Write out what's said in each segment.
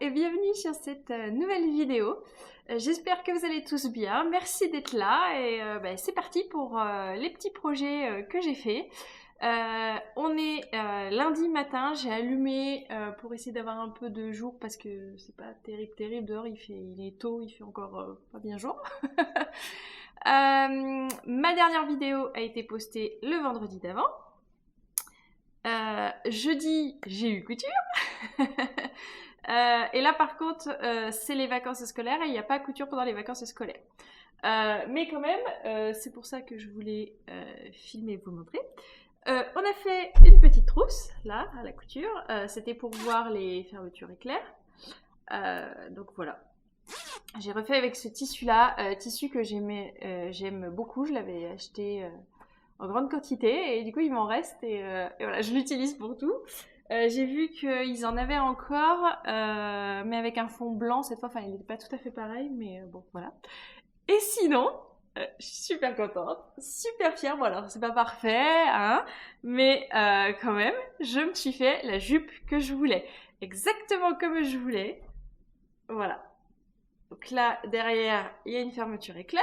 et bienvenue sur cette nouvelle vidéo. J'espère que vous allez tous bien, merci d'être là et c'est parti pour les petits projets que j'ai fait. On est lundi matin, j'ai allumé pour essayer d'avoir un peu de jour parce que c'est pas terrible dehors, il est tôt, il fait encore pas bien jour. Ma dernière vidéo a été postée le vendredi d'avant. Jeudi, j'ai eu couture. Et là par contre c'est les vacances scolaires et il n'y a pas couture pendant les vacances scolaires. Mais quand même, c'est pour ça que je voulais filmer et vous montrer. On a fait une petite trousse là à la couture. C'était pour voir les fermetures éclairs. Donc voilà. J'ai refait avec ce tissu là, tissu que j'aime beaucoup. Je l'avais acheté en grande quantité et du coup il m'en reste et voilà, je l'utilise pour tout. J'ai vu qu'ils en avaient encore, mais avec un fond blanc cette fois, enfin il n'était pas tout à fait pareil, mais bon voilà. Et sinon, je suis super contente, super fière, bon alors c'est pas parfait, hein, mais quand même, je me suis fait la jupe que je voulais, exactement comme je voulais, voilà. Donc là, derrière, il y a une fermeture éclair,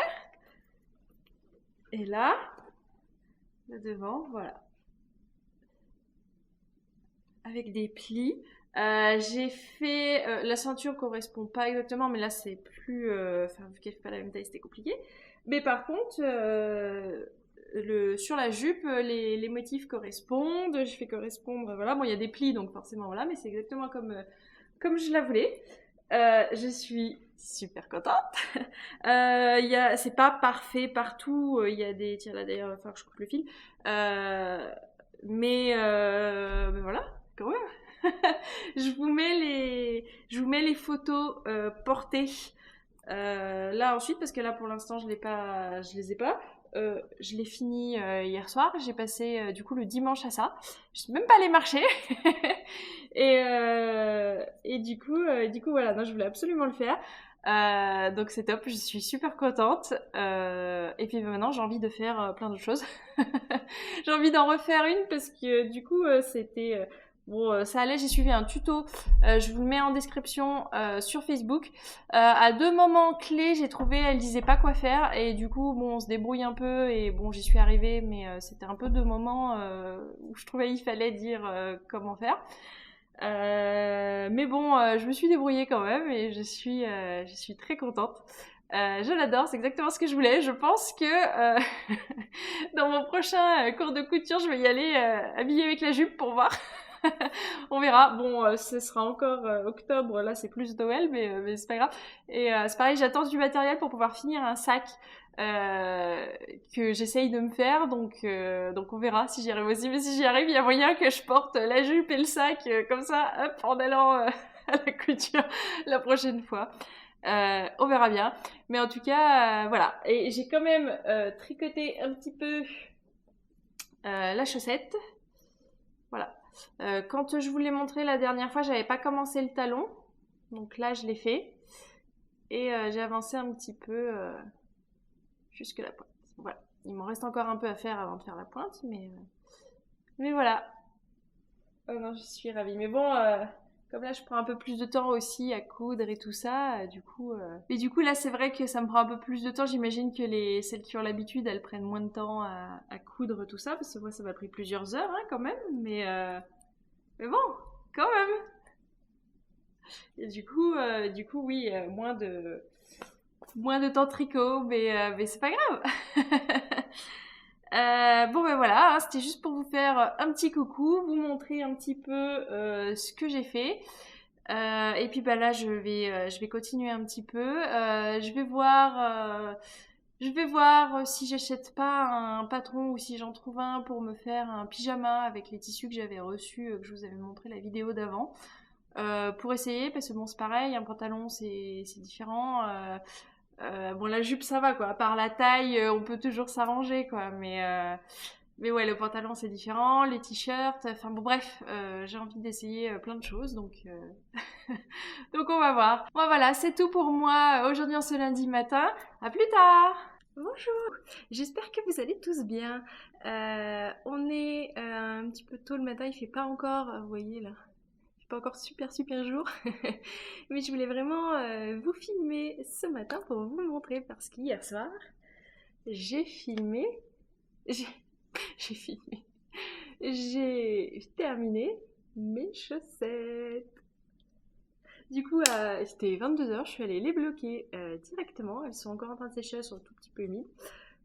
et là devant, voilà. Avec des plis. J'ai fait... la ceinture correspond pas exactement, mais là c'est plus... Enfin, vu qu'elle fait pas la même taille, c'était compliqué. Mais par contre, sur la jupe, les motifs correspondent. Je fais correspondre... Voilà, bon, il y a des plis, donc forcément, voilà, mais c'est exactement comme je la voulais. Je suis super contente. C'est pas parfait partout. Il y a des... Tiens, là d'ailleurs, il va falloir que je coupe le fil. Mais voilà, quand même. Je vous mets les photos portées là ensuite parce que là pour l'instant je les ai pas. Je l'ai fini hier soir. J'ai passé du coup le dimanche à ça. Je suis même pas allée marcher. et du coup voilà, non, je voulais absolument le faire. Donc c'est top, je suis super contente. Et puis maintenant j'ai envie de faire plein d'autres choses. J'ai envie d'en refaire une parce que du coup c'était... Bon, ça allait, j'ai suivi un tuto, je vous le mets en description sur Facebook. À deux moments clés, j'ai trouvé, elle disait pas quoi faire et du coup, bon, on se débrouille un peu et bon, j'y suis arrivée, mais c'était un peu deux moments où je trouvais il fallait dire comment faire. Mais bon, je me suis débrouillée quand même et je suis très contente. Je l'adore, c'est exactement ce que je voulais. Je pense que dans mon prochain cours de couture, je vais y aller habillée avec la jupe pour voir. On verra. Bon, ce sera encore octobre, là c'est plus Noël, mais c'est pas grave. Et c'est pareil, j'attends du matériel pour pouvoir finir un sac que j'essaye de me faire, donc on verra si j'y arrive aussi. Mais si j'y arrive, il y a moyen que je porte la jupe et le sac comme ça, hop, en allant à la couture la prochaine fois. On verra bien. Mais en tout cas, voilà. Et j'ai quand même tricoté un petit peu la chaussette. Voilà. Quand je vous l'ai montré la dernière fois, j'avais pas commencé le talon. Donc là, je l'ai fait. Et j'ai avancé un petit peu jusque la pointe. Voilà. Il m'en reste encore un peu à faire avant de faire la pointe, mais voilà. Oh non, je suis ravie. Mais bon, comme là, je prends un peu plus de temps aussi à coudre et tout ça, du coup... Mais du coup, là, c'est vrai que ça me prend un peu plus de temps. J'imagine que celles qui ont l'habitude, elles prennent moins de temps à coudre tout ça, parce que moi, ça m'a pris plusieurs heures, hein, quand même. Mais bon, quand même. Et du coup, oui, moins de temps tricot, mais c'est pas grave. Bon ben voilà, hein, c'était juste pour vous faire un petit coucou, vous montrer un petit peu ce que j'ai fait. Et puis bah là je vais continuer un petit peu. Je vais voir si j'achète pas un patron ou si j'en trouve un pour me faire un pyjama avec les tissus que j'avais reçus, que je vous avais montré la vidéo d'avant. Pour essayer, parce que bon c'est pareil, un pantalon c'est différent. Bon la jupe ça va quoi, à part la taille, on peut toujours s'arranger quoi, mais ouais, le pantalon c'est différent, les t-shirts, enfin bon bref, j'ai envie d'essayer plein de choses, donc donc on va voir. Bon voilà, c'est tout pour moi aujourd'hui en ce lundi matin. À plus tard. Bonjour, j'espère que vous allez tous bien. On est un petit peu tôt le matin, il fait pas encore, vous voyez là, il fait pas encore super jour, mais je voulais vraiment vous filmer ce matin pour vous montrer parce qu'hier soir, j'ai filmé, j'ai j'ai filmé, j'ai terminé mes chaussettes. Du coup, c'était 22h, je suis allée les bloquer directement. Elles sont encore en train de sécher, elles sont un tout petit peu humides.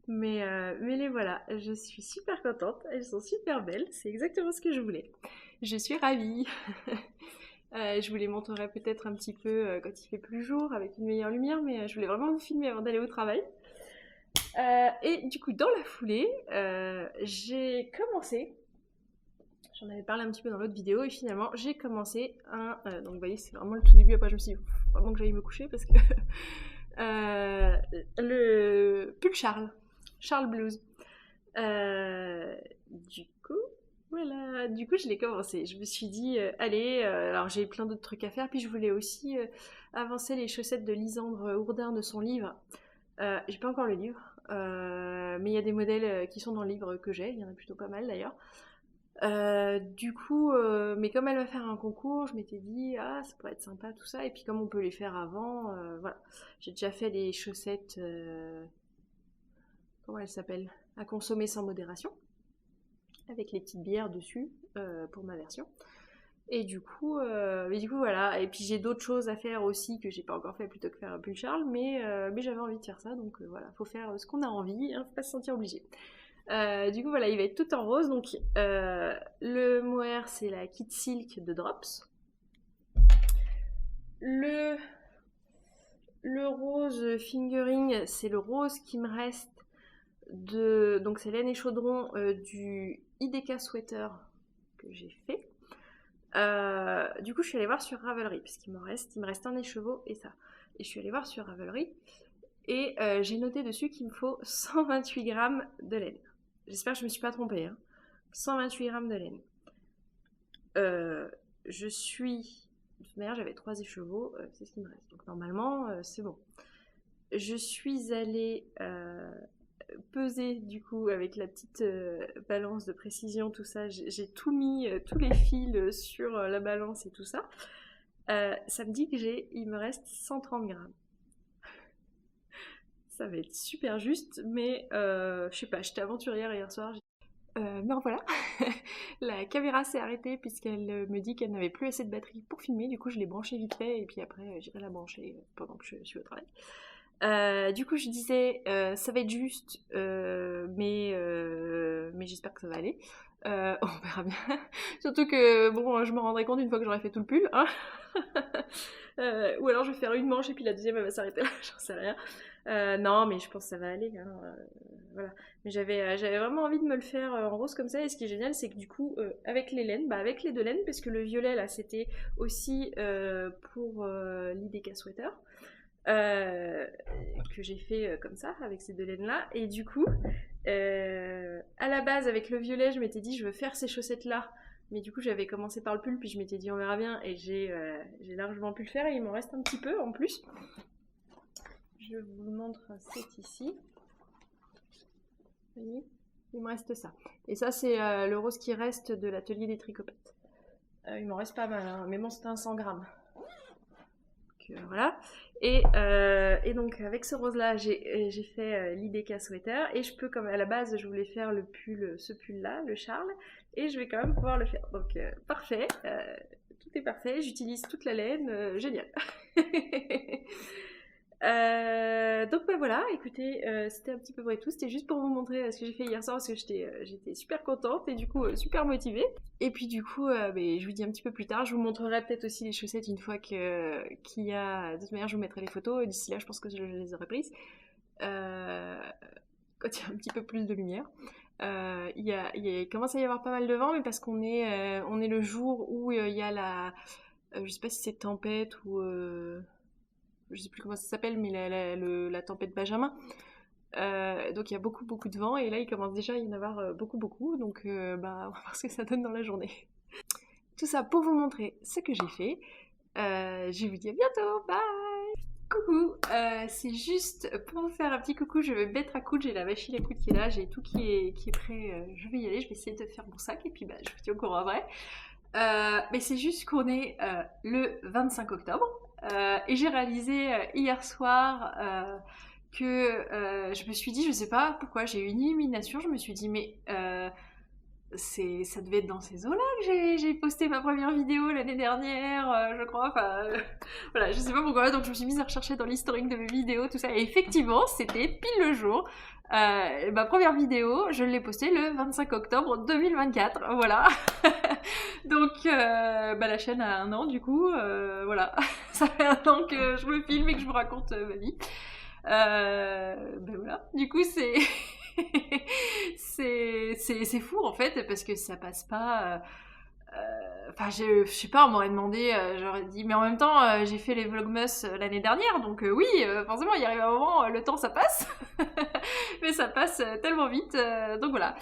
Mais les voilà, je suis super contente, elles sont super belles, c'est exactement ce que je voulais. Je suis ravie. Je vous les montrerai peut-être un petit peu quand il fait plus jour, avec une meilleure lumière, mais je voulais vraiment vous filmer avant d'aller au travail. Et du coup, dans la foulée, j'ai commencé, j'en avais parlé un petit peu dans l'autre vidéo, et finalement, j'ai commencé donc vous voyez, c'est vraiment le tout début, après je me suis dit, faut vraiment que j'aille me coucher, parce que le pull Charles Blues. Du coup, voilà, du coup je l'ai commencé. Je me suis dit, allez, alors j'ai plein d'autres trucs à faire, puis je voulais aussi avancer les chaussettes de Lisandre Hourdin de son livre. J'ai pas encore le livre, mais il y a des modèles qui sont dans le livre que j'ai, il y en a plutôt pas mal d'ailleurs. Du coup, mais comme elle va faire un concours, je m'étais dit, ah, ça pourrait être sympa tout ça, et puis comme on peut les faire avant, voilà. J'ai déjà fait des chaussettes, comment elles s'appellent ? À consommer sans modération, avec les petites bières dessus, pour ma version. Et du coup, voilà. Et puis j'ai d'autres choses à faire aussi que j'ai pas encore fait plutôt que faire un pull Charles, mais j'avais envie de faire ça, donc voilà, faut faire ce qu'on a envie, hein, faut pas se sentir obligé. Du coup voilà, il va être tout en rose, donc le mohair c'est la Kit Silk de Drops. Le rose fingering, c'est le rose qui me reste donc c'est laine et chaudron du IDK Sweater que j'ai fait. Du coup je suis allée voir sur Ravelry parce qu'il me reste un écheveau et ça. Et je suis allée voir sur Ravelry et j'ai noté dessus qu'il me faut 128 grammes de laine. J'espère que je me suis pas trompée, hein. 128 grammes de laine. Je suis... De toute manière j'avais 3 écheveaux, c'est ce qui me reste. Donc normalement c'est bon. Je suis allée peser du coup avec la petite balance de précision, tout ça. J'ai tout mis, tous les fils sur la balance et tout ça. Ça me dit que il me reste 130 grammes. Ça va être super juste, mais je sais pas, j'étais aventurière hier soir. Non voilà, la caméra s'est arrêtée puisqu'elle me dit qu'elle n'avait plus assez de batterie pour filmer, du coup je l'ai branchée vite fait et puis après j'irai la brancher pendant que je suis au travail. Du coup, je disais, ça va être juste, mais j'espère que ça va aller. On verra bien. Surtout que, bon, je me rendrai compte une fois que j'aurai fait tout le pull, hein. Ou alors je vais faire une manche et puis la deuxième elle va s'arrêter là, j'en sais rien. Non, mais je pense que ça va aller, hein, voilà. Mais j'avais vraiment envie de me le faire en rose comme ça, et ce qui est génial, c'est que du coup, avec les laines, avec les deux laines, parce que le violet là, c'était aussi pour l'IDK Sweater. Que j'ai fait comme ça avec ces deux laines là, et du coup à la base avec le violet je m'étais dit je veux faire ces chaussettes là, mais du coup j'avais commencé par le pull puis je m'étais dit on verra bien, et j'ai largement pu le faire et il m'en reste un petit peu en plus. Je vous montre c'est ici, vous voyez, il me reste ça, et ça c'est le rose qui reste de l'atelier des tricopettes. Il m'en reste pas mal, hein, mais bon c'était un 100 grammes. Voilà. Et donc avec ce rose là j'ai fait l'IDK Sweater, et je peux, comme à la base je voulais faire le pull, ce pull là, le Charles, et je vais quand même pouvoir le faire, donc parfait, tout est parfait, j'utilise toute la laine, génial. Donc bah voilà, écoutez, c'était un petit peu près tout, c'était juste pour vous montrer ce que j'ai fait hier soir parce que j'étais super contente et du coup super motivée. Et puis du coup, je vous dis un petit peu plus tard, je vous montrerai peut-être aussi les chaussettes une fois qu'il y a... De toute manière je vous mettrai les photos, d'ici là je pense que je les aurai prises. Quand il y a un petit peu plus de lumière. Il commence à y avoir pas mal de vent, mais parce qu'on est le jour où il y a la... je sais pas si c'est tempête ou... je sais plus comment ça s'appelle, mais la tempête Benjamin. Donc il y a beaucoup de vent, et là il commence déjà à y en avoir beaucoup, donc on va voir ce que ça donne dans la journée. Tout ça pour vous montrer ce que j'ai fait. Je vous dis à bientôt, bye. Coucou, c'est juste pour vous faire un petit coucou, je vais me mettre à coudre, j'ai la machine à coudre qui est là, j'ai tout qui est prêt, je vais y aller, je vais essayer de faire mon sac, et puis je vous dis au courant après. Mais c'est juste qu'on est le 25 octobre et j'ai réalisé hier soir que je me suis dit, je sais pas pourquoi, j'ai eu une illumination, je me suis dit, mais ça devait être dans ces eaux-là que j'ai posté ma première vidéo l'année dernière, je crois. Enfin, voilà, je sais pas pourquoi. Donc je me suis mise à rechercher dans l'historique de mes vidéos, tout ça. Et effectivement, c'était pile le jour. Ma première vidéo, je l'ai postée le 25 octobre 2024. Voilà. Donc la chaîne a 1 an du coup. Voilà. Ça fait 1 an que je me filme et que je vous raconte ma vie. Voilà. Du coup, c'est c'est fou en fait parce que ça passe pas. Enfin, je sais pas, on m'aurait demandé, j'aurais dit, mais en même temps, j'ai fait les Vlogmas l'année dernière, donc oui, forcément, il arrive un moment, le temps ça passe, mais ça passe tellement vite, donc voilà.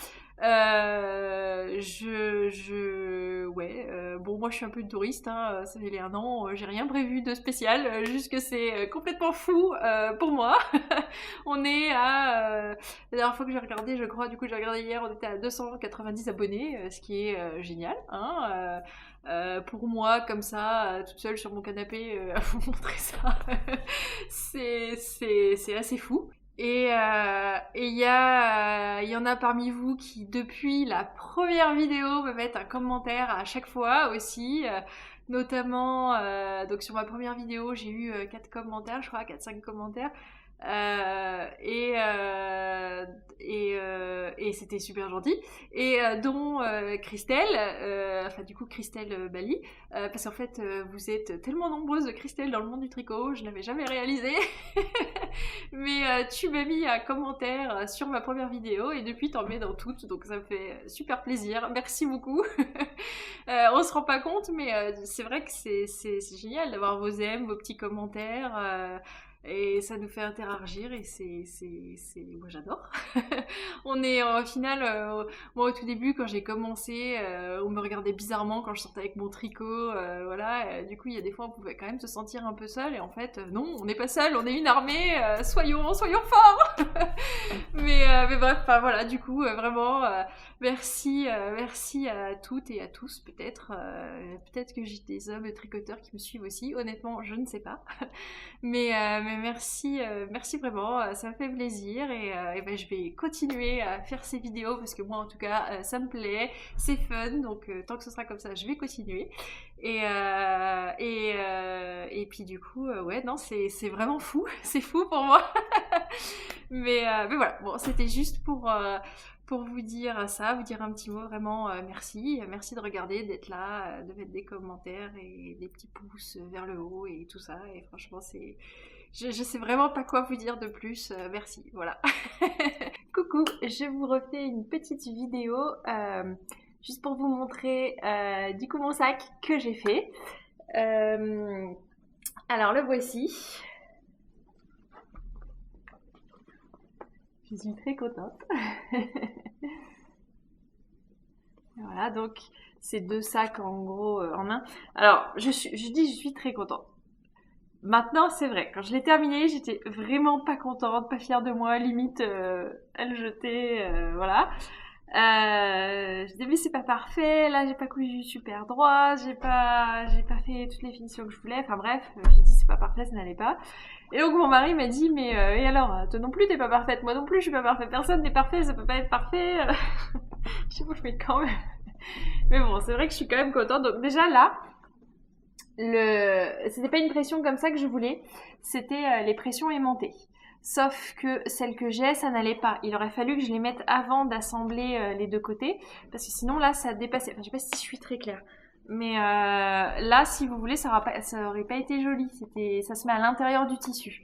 Ouais, bon, moi je suis un peu une touriste, hein, ça fait les 1 an, j'ai rien prévu de spécial, juste que c'est complètement fou pour moi. On est à, la dernière fois que j'ai regardé, je crois, du coup j'ai regardé hier, on était à 290 abonnés, ce qui est génial, hein. Pour moi, comme ça, toute seule sur mon canapé, à vous montrer ça, c'est assez fou. Et il y en a parmi vous qui, depuis la première vidéo, me mettent un commentaire à chaque fois aussi. Notamment, donc sur ma première vidéo, j'ai eu 4 commentaires, je crois, 4-5 commentaires. Et c'était super gentil. Et dont Christelle, enfin du coup Christelle Bali, parce qu'en fait vous êtes tellement nombreuses Christelle dans le monde du tricot, je n'avais jamais réalisé. Mais tu m'as mis un commentaire sur ma première vidéo et depuis t'en mets dans toutes, donc ça me fait super plaisir. Merci beaucoup. On se rend pas compte, mais c'est vrai que c'est génial d'avoir vos j'aime, vos petits commentaires. Et ça nous fait interagir et moi j'adore. On est au final, moi au tout début quand j'ai commencé, on me regardait bizarrement quand je sortais avec mon tricot, voilà. Du coup il y a des fois on pouvait quand même se sentir un peu seul et en fait non, on n'est pas seul, on est une armée, soyons forts. Mais bref, enfin voilà, du coup vraiment merci à toutes et à tous peut-être. Peut-être que j'ai des hommes tricoteurs qui me suivent aussi, honnêtement je ne sais pas. Mais merci vraiment, ça me fait plaisir et ben, je vais continuer à faire ces vidéos parce que moi en tout cas ça me plaît, c'est fun, donc tant que ce sera comme ça je vais continuer. Et puis du coup, ouais, non, c'est vraiment fou, c'est fou pour moi. Mais voilà, bon, c'était juste pour vous dire ça, vous dire un petit mot, vraiment merci. Merci de regarder, d'être là, de mettre des commentaires et des petits pouces vers le haut et tout ça. Et franchement, je sais vraiment pas quoi vous dire de plus. Merci, voilà. Coucou, je vous refais une petite vidéo juste pour vous montrer du coup mon sac que j'ai fait. Alors le voici. Je suis très contente. Voilà, donc c'est 2 sacs en gros en un. Alors je suis très contente. Maintenant, c'est vrai, quand je l'ai terminé, j'étais vraiment pas contente, pas fière de moi, limite à le jeter, voilà. Je disais mais c'est pas parfait, là j'ai pas cousu super droit, j'ai pas fait toutes les finitions que je voulais, enfin bref, j'ai dit c'est pas parfait, ça n'allait pas. Et donc mon mari m'a dit mais et alors, toi non plus t'es pas parfaite, moi non plus je suis pas parfaite, personne n'est parfait, ça peut pas être parfait. Je sais pas, je fais quand même. Mais bon, c'est vrai que je suis quand même contente. Donc déjà là, c'était pas une pression comme ça que je voulais, c'était les pressions aimantées. Sauf que celles que j'ai, ça n'allait pas. Il aurait fallu que je les mette avant d'assembler les 2 côtés, parce que sinon là, ça dépassait. Enfin, je sais pas si je suis très claire. Mais là, si vous voulez, ça aurait pas été joli. Ça se met à l'intérieur du tissu.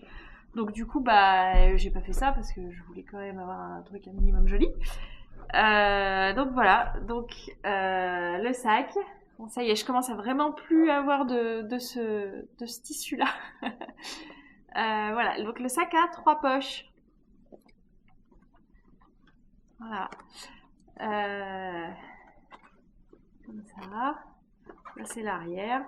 Donc du coup, bah, j'ai pas fait ça parce que je voulais quand même avoir un truc un minimum joli. Donc voilà. Donc le sac. Bon, ça y est, je commence à vraiment plus avoir de ce tissu-là. Voilà, donc le sac a 3 poches. Voilà. Comme ça. Là, c'est l'arrière.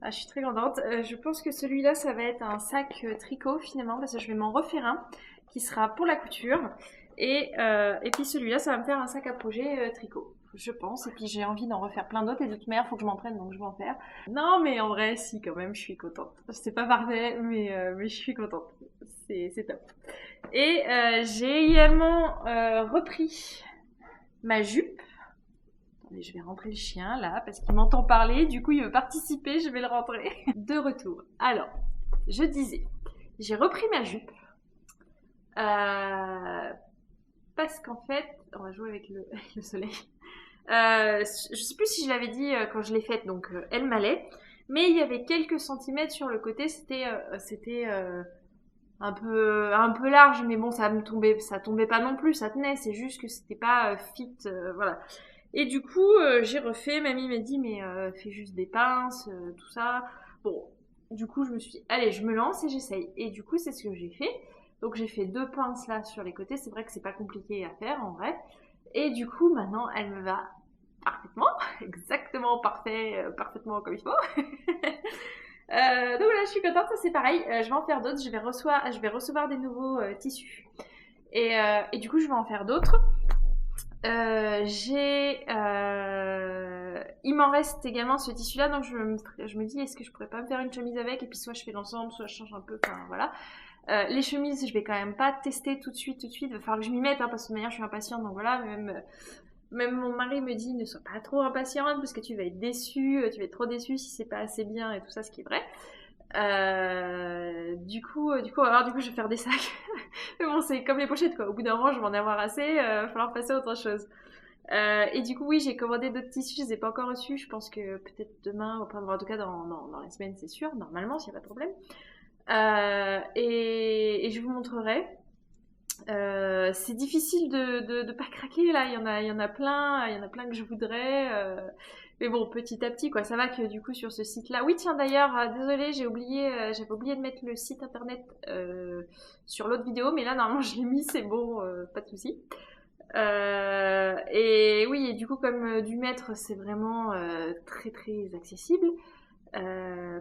Ah, je suis très contente. Je pense que celui-là, ça va être un sac tricot finalement, parce que je vais m'en refaire un qui sera pour la couture. Et puis celui-là, ça va me faire un sac à projet tricot. je pense. Et puis j'ai envie d'en refaire plein d'autres. Et de toute manière, il faut que je m'entraîne, donc je vais en faire. Non, mais en vrai, si, quand même, je suis contente. C'est pas parfait, mais je suis contente. C'est top. Et j'ai également repris ma jupe. Attendez, je vais rentrer le chien là parce qu'il m'entend parler. Du coup, il veut participer. Je vais le rentrer. De retour. Alors, je disais, j'ai repris ma jupe parce qu'en fait, on va jouer avec le soleil. Je sais plus si je l'avais dit quand je l'ai faite. Donc, elle m'allait, mais il y avait quelques centimètres sur le côté. C'était un peu large, mais bon, ça tombait pas non plus, ça tenait, c'est juste que c'était pas fit, voilà. Et du coup, j'ai refait, mamie m'a dit, mais fais juste des pinces, tout ça. Bon, du coup, je me suis dit, allez, je me lance et j'essaye. Et du coup, c'est ce que j'ai fait. Donc, j'ai fait 2 pinces là sur les côtés, c'est vrai que c'est pas compliqué à faire en vrai. Et du coup, maintenant, elle me va parfaitement, exactement parfaitement comme il faut. Donc voilà, je suis contente, ça c'est pareil. Je vais en faire d'autres. Je vais recevoir des nouveaux tissus. Et du coup, je vais en faire d'autres. Il m'en reste également ce tissu-là, donc je me dis, est-ce que je pourrais pas me faire une chemise avec? Et puis soit je fais l'ensemble, soit je change un peu. Enfin voilà. Les chemises, je vais quand même pas tester tout de suite. Il va falloir que je m'y mette, hein, parce que de toute manière, je suis impatiente. Donc voilà, même mon mari me dit, ne sois pas trop impatiente parce que tu vas être déçue, tu vas être trop déçue si c'est pas assez bien et tout ça, ce qui est vrai. Du coup, je vais faire des sacs. Mais bon, c'est comme les pochettes, quoi. Au bout d'un moment, je vais en avoir assez, il va falloir passer à autre chose. Et du coup, oui, j'ai commandé d'autres tissus, je les ai pas encore reçus. Je pense que peut-être demain, enfin, en tout cas dans la semaine, c'est sûr, normalement, s'il n'y a pas de problème. Et je vous montrerai. C'est difficile de pas craquer là. Il y en a plein que je voudrais. Mais bon, petit à petit, quoi. Ça va que du coup sur ce site-là. Oui, tiens d'ailleurs, désolée, j'avais oublié de mettre le site internet sur l'autre vidéo, mais là normalement je l'ai mis, c'est bon, pas de souci. Et oui, et du coup comme du mètre, c'est vraiment très très accessible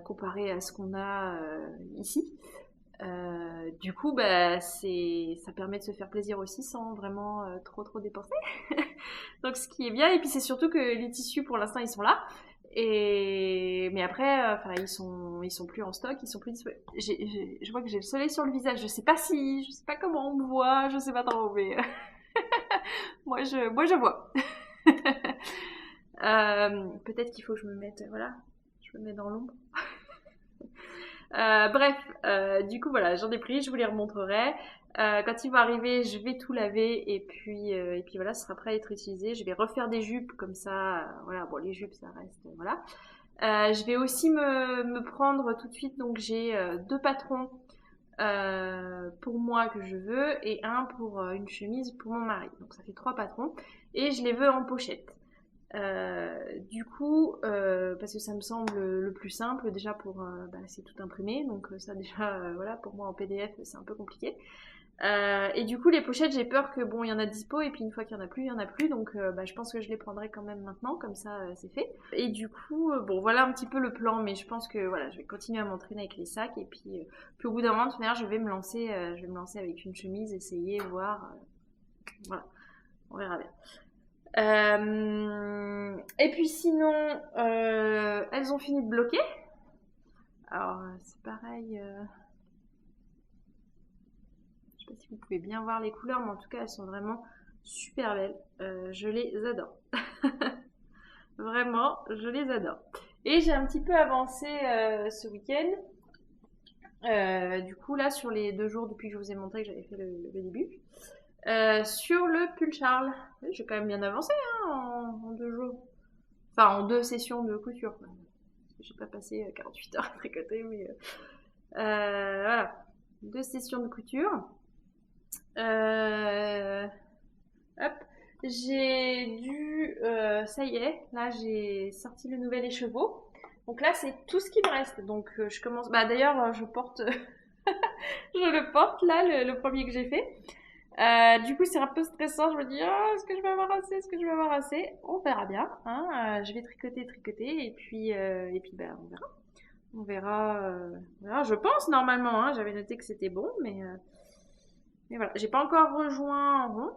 comparé à ce qu'on a ici. Du coup, bah, ça permet de se faire plaisir aussi sans vraiment trop dépenser. Donc, ce qui est bien. Et puis, c'est surtout que les tissus, pour l'instant, ils sont là. Mais après, enfin, ils sont plus en stock, ils sont plus disponibles. Je vois que j'ai le soleil sur le visage. Je sais pas comment on me voit, je sais pas trop, mais moi, je vois. Peut-être qu'il faut que je me mette, voilà, je me mets dans l'ombre. Bref, du coup voilà, j'en ai pris, je vous les remontrerai. Quand ils vont arriver, je vais tout laver et puis voilà, ce sera prêt à être utilisé. Je vais refaire des jupes comme ça, voilà, bon les jupes ça reste, voilà. Je vais aussi me prendre tout de suite, donc j'ai 2 patrons pour moi que je veux et un pour une chemise pour mon mari. Donc ça fait 3 patrons et je les veux en pochette. Du coup, parce que ça me semble le plus simple déjà c'est tout imprimé, donc ça déjà voilà pour moi en PDF c'est un peu compliqué. Et du coup les pochettes j'ai peur que bon il y en a dispo et puis une fois qu'il y en a plus il y en a plus, donc je pense que je les prendrai quand même maintenant comme ça c'est fait. Et du coup bon voilà un petit peu le plan, mais je pense que voilà je vais continuer à m'entraîner avec les sacs et puis au bout d'un moment de toute manière je vais me lancer avec une chemise, essayer voir voilà on verra bien. Et puis sinon, elles ont fini de bloquer. Alors c'est pareil. Je sais pas si vous pouvez bien voir les couleurs, mais en tout cas elles sont vraiment super belles. Je les adore. Vraiment, je les adore. Et j'ai un petit peu avancé ce week-end. Du coup là sur les 2 jours depuis que je vous ai montré que j'avais fait le début. Sur le pull Charles, j'ai quand même bien avancé en 2 jours. Enfin, en 2 sessions de couture. J'ai pas passé 48 heures à tricoter, mais voilà. 2 sessions de couture. Hop. Ça y est, là j'ai sorti le nouvel écheveau. Donc là c'est tout ce qui me reste. Donc je commence. Bah d'ailleurs je porte, je le porte là, le premier que j'ai fait. Du coup, c'est un peu stressant. Je me dis, oh, est-ce que je vais avoir assez? Est-ce que je vais avoir assez? On verra bien. Hein. Je vais tricoter, et puis, bah, on verra. On verra. Je pense normalement. Hein. J'avais noté que c'était bon, mais voilà. J'ai pas encore rejoint en rond.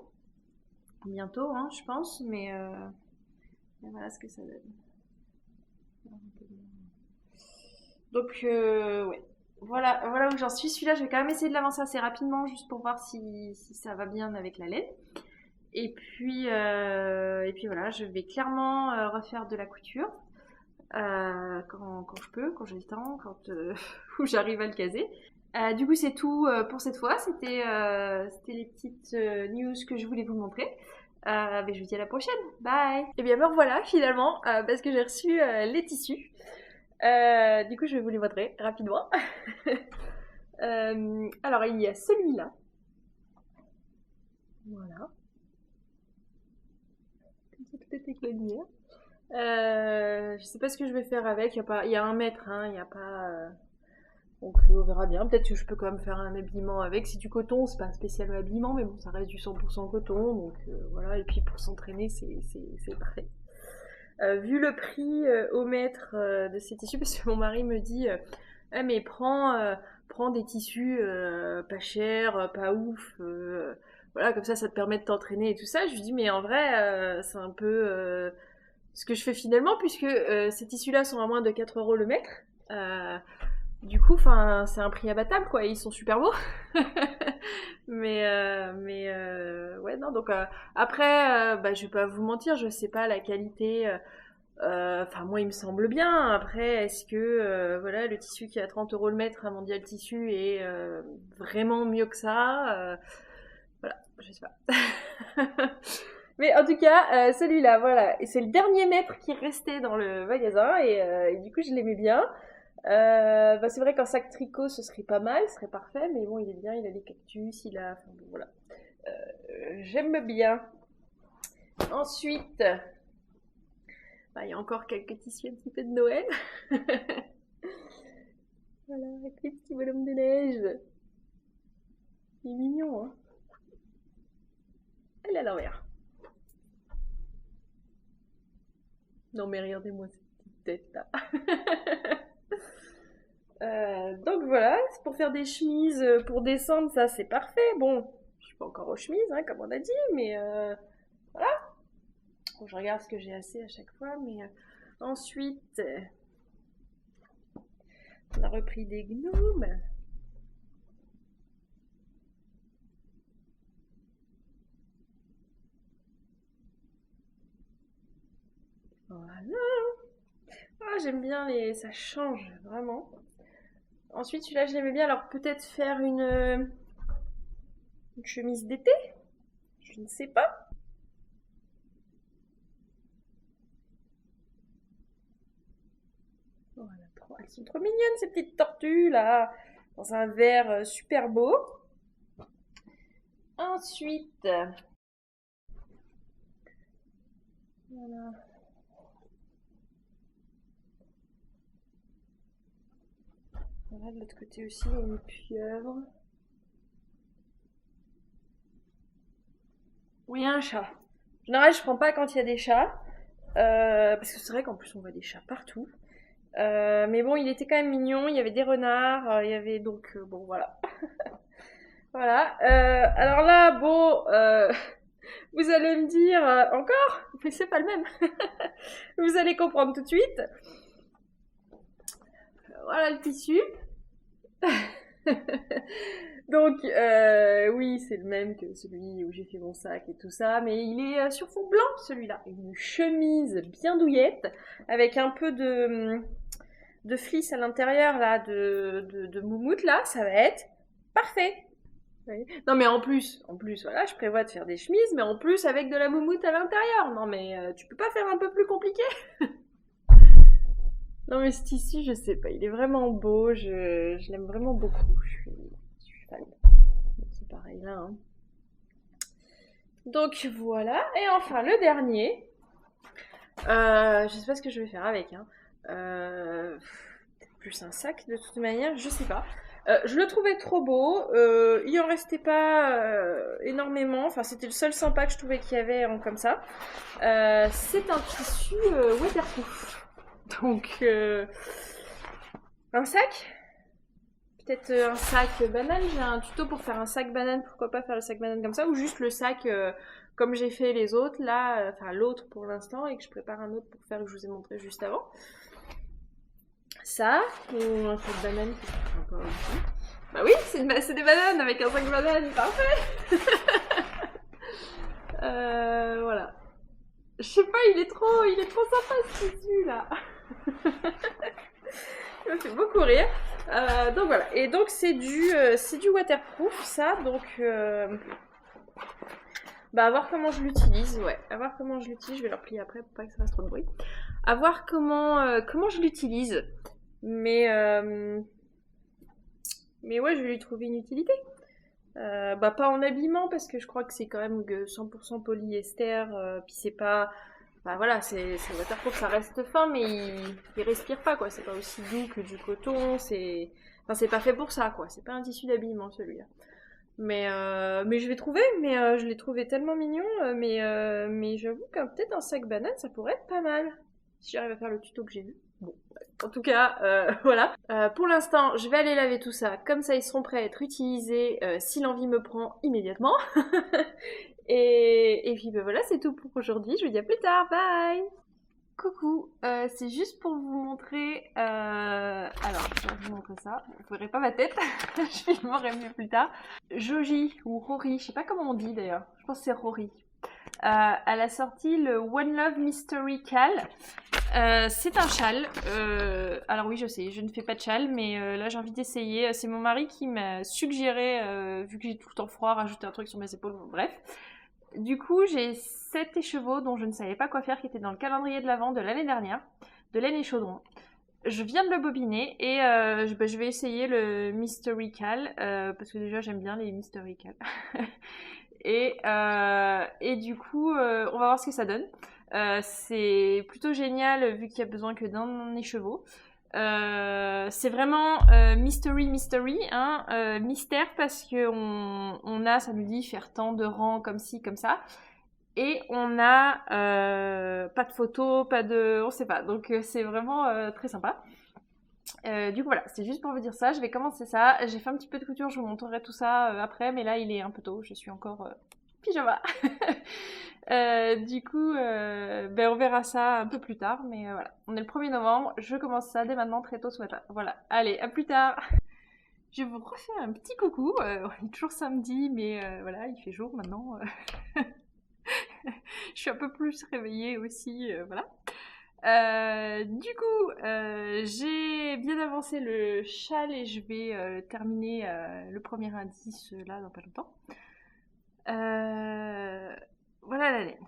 Bientôt, hein, je pense, Et voilà ce que ça donne. Donc, ouais. Voilà où j'en suis. Celui-là, je vais quand même essayer de l'avancer assez rapidement, juste pour voir si ça va bien avec la laine. Et puis voilà, je vais clairement refaire de la couture quand je peux, quand j'ai le temps, où j'arrive à le caser. Du coup, c'est tout pour cette fois. C'était les petites news que je voulais vous montrer. Mais je vous dis à la prochaine. Bye. Et bien me revoilà finalement parce que j'ai reçu les tissus. Du coup, je vais vous les montrer rapidement. Alors, il y a celui-là. Voilà. Comme ça, peut-être avec la lumière. Je sais pas ce que je vais faire avec. Il y a 1 mètre, hein. Il n'y a pas. Donc, on verra bien. Peut-être que je peux quand même faire un habillement avec. C'est du coton, c'est pas un spécial habillement, mais bon, ça reste du 100% coton. Donc, voilà. Et puis, pour s'entraîner, c'est parfait. Vu le prix au mètre de ces tissus, parce que mon mari me dit ah, mais prends des tissus pas chers, pas ouf, voilà, comme ça te permet de t'entraîner et tout ça. Je lui dis mais en vrai c'est un peu ce que je fais finalement, puisque ces tissus-là sont à moins de 4 € le mètre. Du coup, c'est un prix abattable, quoi. Ils sont super beaux. mais ouais, non. Donc après, je vais pas vous mentir, je sais pas la qualité. Enfin, moi, il me semble bien. Après, est-ce que voilà, le tissu qui est à 30 € le mètre à Mondial Tissu est vraiment mieux que ça? Voilà, je sais pas. Mais en tout cas, celui-là, voilà. Et c'est le dernier mètre qui restait dans le magasin et du coup, je l'aimais bien. C'est vrai qu'un sac tricot ce serait pas mal, ce serait parfait, mais bon, il est bien, il a des cactus, enfin bon, voilà. J'aime bien. Ensuite, il y a encore quelques tissus un petit peu de Noël. Voilà, avec les petits bonhommes de neige. Il est mignon, hein. Elle est à l'envers. Non mais regardez-moi cette petite tête là. Donc voilà, c'est pour faire des chemises pour descendre, ça c'est parfait. Bon, je suis pas encore aux chemises, hein, comme on a dit, mais voilà. Bon, je regarde ce que j'ai assez à chaque fois, mais ensuite, on a repris des gnomes. Voilà. Ah, j'aime bien ça change vraiment. Ensuite, celui-là, je l'aimais bien. Alors, peut-être faire une chemise d'été. Je ne sais pas. Voilà, elles sont trop mignonnes, ces petites tortues, là. Dans un vert super beau. Ensuite, voilà. Voilà, de l'autre côté aussi, il y a une pieuvre. Oui, un chat. En général, je prends pas quand il y a des chats. Parce que c'est vrai qu'en plus, on voit des chats partout. Mais bon, il était quand même mignon. Il y avait des renards. Il y avait donc... bon, voilà. Voilà. Alors là, bon... vous allez me dire... encore? Mais c'est pas le même. Vous allez comprendre tout de suite. Voilà le tissu. Donc, oui, c'est le même que celui où j'ai fait mon sac et tout ça, mais il est sur fond blanc, celui-là. Une chemise bien douillette, avec un peu de fleece à l'intérieur, là, de moumoute, là, ça va être parfait. Oui. Non, mais en plus, voilà, je prévois de faire des chemises, mais en plus avec de la moumoute à l'intérieur. Non, mais tu peux pas faire un peu plus compliqué? Non, mais ce tissu, je sais pas, il est vraiment beau, je l'aime vraiment beaucoup. Je suis fan. C'est pareil là, hein. Donc voilà, et enfin le dernier. Je sais pas ce que je vais faire avec, hein. Plus un sac de toute manière, je sais pas. Je le trouvais trop beau, il en restait pas énormément, enfin c'était le seul sympa que je trouvais qu'il y avait comme ça. C'est un tissu waterproof. Donc, un sac. Peut-être un sac banane. J'ai un tuto pour faire un sac banane. Pourquoi pas faire le sac banane comme ça? Ou juste le sac comme j'ai fait les autres, là, enfin l'autre pour l'instant, et que je prépare un autre pour faire que je vous ai montré juste avant. Ça, ou un sac de bananes qui se encore ici. Bah oui, c'est des bananes avec un sac de bananes, parfait. Voilà. Je sais pas, il est trop sympa ce tissu là. Il me fait beaucoup rire. Donc voilà. Et donc c'est du waterproof ça. Donc bah à voir comment je l'utilise. Ouais, à voir comment je l'utilise. Je vais le replier après pour pas que ça fasse trop de bruit. À voir comment je l'utilise. Mais ouais, je vais lui trouver une utilité. Bah pas en habillement parce que je crois que c'est quand même 100% polyester. Puis c'est pas... Bah voilà, c'est waterproof, ça reste fin, mais il respire pas, quoi. C'est pas aussi doux que du coton, Enfin, c'est pas fait pour ça, quoi. C'est pas un tissu d'habillement, celui-là. Mais je vais trouver, mais je l'ai trouvé tellement mignon, mais j'avoue qu'un peut-être un sac banane, ça pourrait être pas mal. Si j'arrive à faire le tuto que j'ai vu. Bon, en tout cas, voilà. Pour l'instant, je vais aller laver tout ça, comme ça ils seront prêts à être utilisés si l'envie me prend immédiatement. Et puis ben voilà, c'est tout pour aujourd'hui. Je vous dis à plus tard, bye! Coucou, c'est juste pour vous montrer. Alors, je vais vous montrer ça. Vous ne verrez pas ma tête, je filmerai mieux plus tard. Joji ou Rory, je sais pas comment on dit d'ailleurs. Je pense que c'est Rory. Elle a sorti le One Love Mystery Cal. C'est un châle. Alors oui, je sais, je ne fais pas de châle, mais là j'ai envie d'essayer. C'est mon mari qui m'a suggéré, vu que j'ai tout le temps froid, rajouter un truc sur mes épaules. Bref. Du coup, j'ai 7 écheveaux dont je ne savais pas quoi faire, qui étaient dans le calendrier de l'Avent de l'année dernière, de laine et chaudron. Je viens de le bobiner et je vais essayer le Mystery Cal, parce que déjà j'aime bien les Mystery Cal. Et du coup, on va voir ce que ça donne. C'est plutôt génial vu qu'il y a besoin que d'un écheveau. C'est vraiment mystery, hein, mystère parce que on a, ça nous dit faire tant de rangs comme ci, comme ça. Et on a pas de photos, pas de... on sait pas. Donc c'est vraiment très sympa. Du coup voilà, c'est juste pour vous dire ça. Je vais commencer ça. J'ai fait un petit peu de couture, je vous montrerai tout ça après. Mais là il est un peu tôt, je suis encore pyjama. Du coup, ben on verra ça un peu plus tard. Mais voilà, on est le 1er novembre. Je commence ça dès maintenant, très tôt ce matin. Voilà, allez, à plus tard. Je vous refais un petit coucou. On est toujours samedi, mais voilà, il fait jour maintenant. Je suis un peu plus réveillée aussi, voilà. Du coup, j'ai bien avancé le châle et je vais terminer le premier indice là dans pas longtemps. Voilà la laine.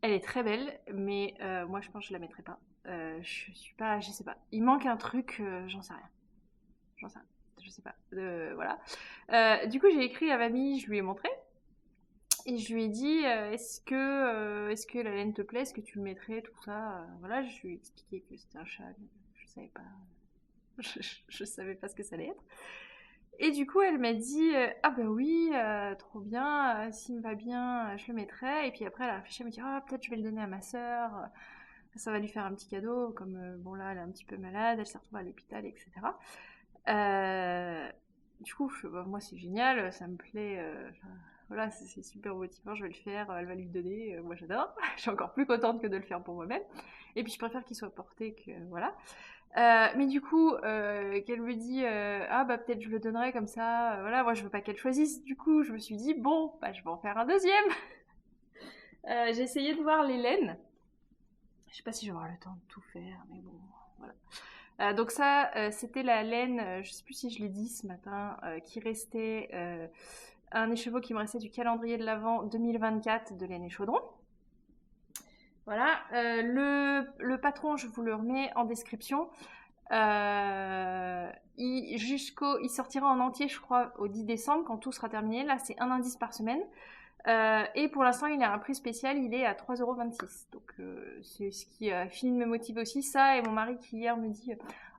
Elle est très belle, mais moi je pense que je la mettrai pas. Je suis pas, je sais pas. Il manque un truc, j'en sais rien. J'en sais rien. Je sais pas. Voilà. Du coup, j'ai écrit à mamie, je lui ai montré. Et je lui ai dit, est-ce que la laine te plaît, est-ce que tu le mettrais, tout ça. Voilà, je lui ai expliqué que c'était un châle, je savais pas, je savais pas ce que ça allait être. Et du coup, elle m'a dit, ah bah oui, trop bien, s'il me va bien, je le mettrai. Et puis après, elle a réfléchi, elle m'a dit, ah peut-être je vais le donner à ma sœur, ça va lui faire un petit cadeau, comme bon là, elle est un petit peu malade, elle s'est retrouvée à l'hôpital, etc. Du coup, bah, moi c'est génial, ça me plaît. Voilà, c'est super motivant, je vais le faire, elle va lui donner, moi j'adore. Je suis encore plus contente que de le faire pour moi-même. Et puis je préfère qu'il soit porté que voilà. Mais du coup, qu'elle me dit ah bah peut-être je le donnerai comme ça, voilà, moi je veux pas qu'elle choisisse. Du coup, je me suis dit bon, bah je vais en faire un deuxième. J'ai essayé de voir les laines. Je sais pas si je vais avoir le temps de tout faire, mais bon, voilà. Donc ça, c'était la laine, je sais plus si je l'ai dit ce matin, qui restait un écheveau qui me restait du calendrier de l'Avent 2024 de laine et chaudron. Voilà, le patron, je vous le remets en description. Il sortira en entier, je crois, au 10 décembre, quand tout sera terminé. Là, c'est un indice par semaine. Et pour l'instant, il a un prix spécial, il est à 3,26 €. Donc, c'est ce qui a fini de me motiver aussi. Ça, et mon mari qui hier me dit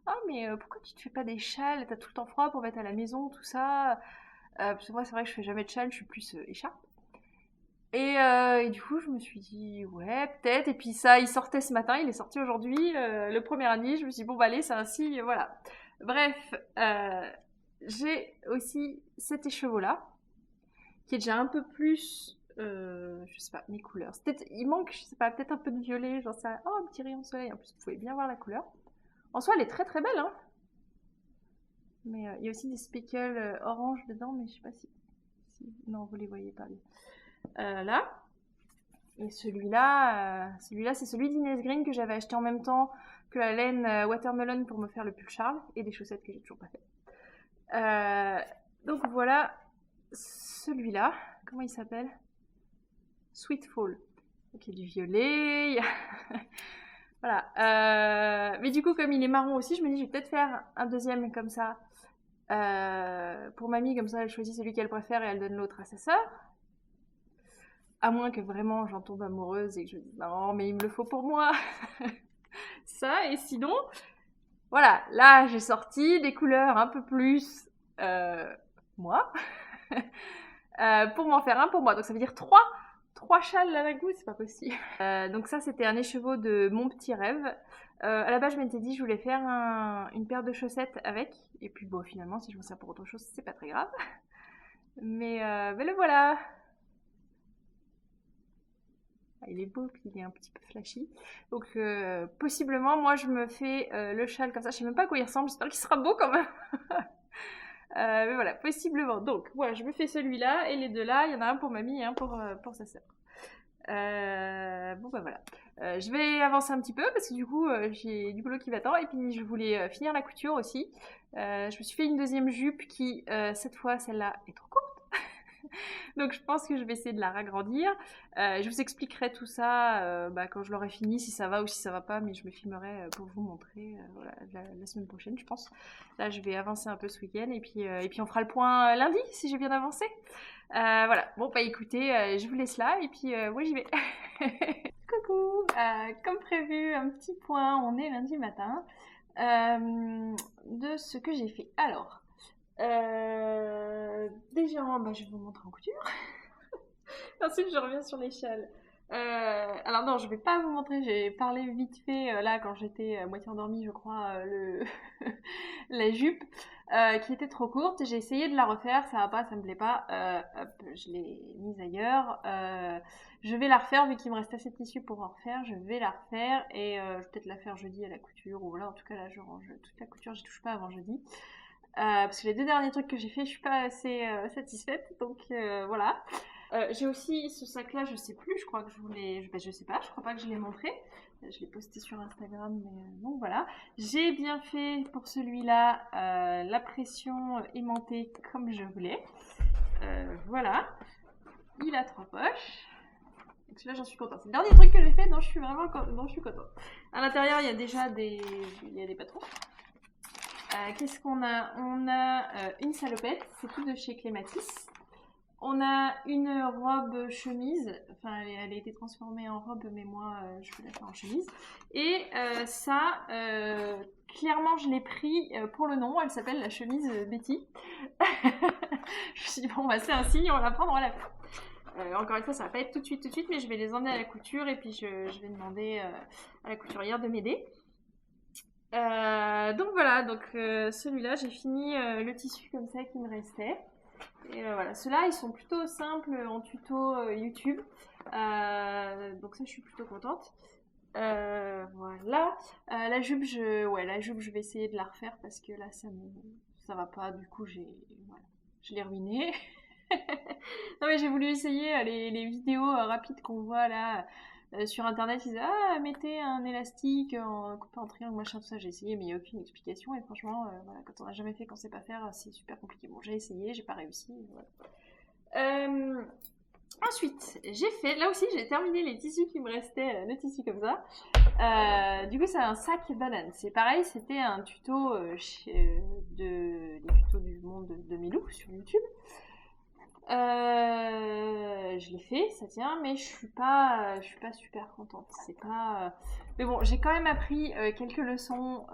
ah, mais pourquoi tu te fais pas des châles? T'as tout le temps froid pour mettre à la maison, tout ça. Parce que moi, c'est vrai que je fais jamais de châle, je suis plus écharpe. Et du coup, je me suis dit, ouais, peut-être. Et puis ça, il sortait ce matin, il est sorti aujourd'hui, le premier indice. Je me suis dit, bon, bah allez, c'est un signe, voilà. Bref, j'ai aussi cet écheveau-là, qui est déjà un peu plus, je sais pas, mes couleurs. Il manque, je sais pas, peut-être un peu de violet, j'en sais rien. Oh, un petit rayon de soleil, en plus vous pouvez bien voir la couleur. En soi, elle est très très belle, hein. Mais il y a aussi des speckles orange dedans, mais je sais pas si... Non, vous les voyez pas. Là. Et celui-là, c'est celui d'Inès Green que j'avais acheté en même temps que la laine Watermelon pour me faire le pull Charles et des chaussettes que j'ai toujours pas fait. Donc voilà celui-là. Comment il s'appelle? Sweet Fall. Donc il y a du violet. Voilà. Mais du coup, comme il est marron aussi, je me dis je vais peut-être faire un deuxième comme ça. Pour mamie, comme ça elle choisit celui qu'elle préfère et elle donne l'autre à sa sœur. À moins que vraiment j'en tombe amoureuse et que je me dise non, mais il me le faut pour moi. Ça, et sinon, voilà, là j'ai sorti des couleurs un peu plus moi. Pour m'en faire un pour moi. Donc ça veut dire trois châles à la goutte, c'est pas possible. Donc ça, c'était un écheveau de Mon Petit Rêve. À la base, je m'étais dit je voulais faire une paire de chaussettes avec. Et puis bon, finalement, si je m'en sers pour autre chose, c'est pas très grave. Mais le voilà. Il est beau, puis il est un petit peu flashy. Donc, possiblement, moi, je me fais le châle comme ça. Je sais même pas à quoi il ressemble. J'espère qu'il sera beau quand même. Mais voilà, possiblement. Donc, voilà, je me fais celui-là. Et les deux là, il y en a un pour mamie et un pour sa sœur. Bon, bah voilà. Je vais avancer un petit peu parce que du coup, j'ai du boulot qui m'attend. Et puis, je voulais finir la couture aussi. Je me suis fait une deuxième jupe qui, cette fois, celle-là, est trop courte. Donc je pense que je vais essayer de la ragrandir. Je vous expliquerai tout ça quand je l'aurai fini, si ça va ou si ça va pas, mais je me filmerai pour vous montrer voilà, la semaine prochaine, je pense. Là, je vais avancer un peu ce week-end et puis on fera le point lundi si j'ai bien avancé. Voilà, bon bah écoutez, je vous laisse là et puis moi j'y vais. Coucou, comme prévu, un petit point, on est lundi matin, de ce que j'ai fait. Alors, déjà, je vais vous montrer en couture. Ensuite, je reviens sur l'échelle. Alors non, je vais pas vous montrer, j'ai parlé vite fait là quand j'étais à moitié endormie, je crois, la jupe qui était trop courte. J'ai essayé de la refaire, ça va pas, ça me plaît pas. Hop, je l'ai mise ailleurs. Je vais la refaire vu qu'il me reste assez de tissu pour en refaire. Je vais la refaire et je vais peut-être la faire jeudi à la couture ou là en tout cas là je range toute la couture, j'y touche pas avant jeudi. Parce que les deux derniers trucs que j'ai fait, je suis pas assez satisfaite, donc voilà. J'ai aussi ce sac là, je sais plus, je crois que je voulais, je sais pas, je crois pas que je l'ai montré. Je l'ai posté sur Instagram, mais donc voilà. J'ai bien fait pour celui-là la pression aimantée comme je voulais. Voilà. Il a 3 poches. Donc celui-là, j'en suis contente. C'est le dernier truc que j'ai fait, dont je suis vraiment dont je suis contente. À l'intérieur, il y a déjà des patrons. Qu'est-ce qu'on a? On a une salopette, c'est tout de chez Clématis. On a une robe chemise, enfin elle a été transformée en robe, mais moi je vais la faire en chemise. Et ça, clairement je l'ai pris pour le nom, elle s'appelle la chemise Betty. Je me suis dit bon bah c'est un signe, on va la prendre, on va la faire. Encore une fois ça va pas être tout de suite, mais je vais les emmener à la couture et puis je vais demander à la couturière de m'aider. Donc voilà, donc celui-là j'ai fini le tissu comme ça qui me restait. Et voilà, ceux-là ils sont plutôt simples en tuto YouTube, donc ça je suis plutôt contente. Voilà, la jupe je vais essayer de la refaire parce que là ça va pas, du coup voilà, je l'ai ruinée. Non mais j'ai voulu essayer les vidéos rapides qu'on voit là sur internet. Ils disaient mettez un élastique coupé en triangle machin tout ça. J'ai essayé mais il n'y a aucune explication et franchement voilà, quand on n'a jamais fait, qu'on sait pas faire, c'est super compliqué. Bon, j'ai essayé, j'ai pas réussi, voilà. Ensuite j'ai fait, là aussi j'ai terminé les tissus qui me restaient, le tissu comme ça. Du coup c'est un sac banane, c'est pareil, c'était un tuto les tutos du monde de Milou sur YouTube. Je l'ai fait, ça tient, mais je suis pas super contente. C'est pas. Mais bon, j'ai quand même appris quelques leçons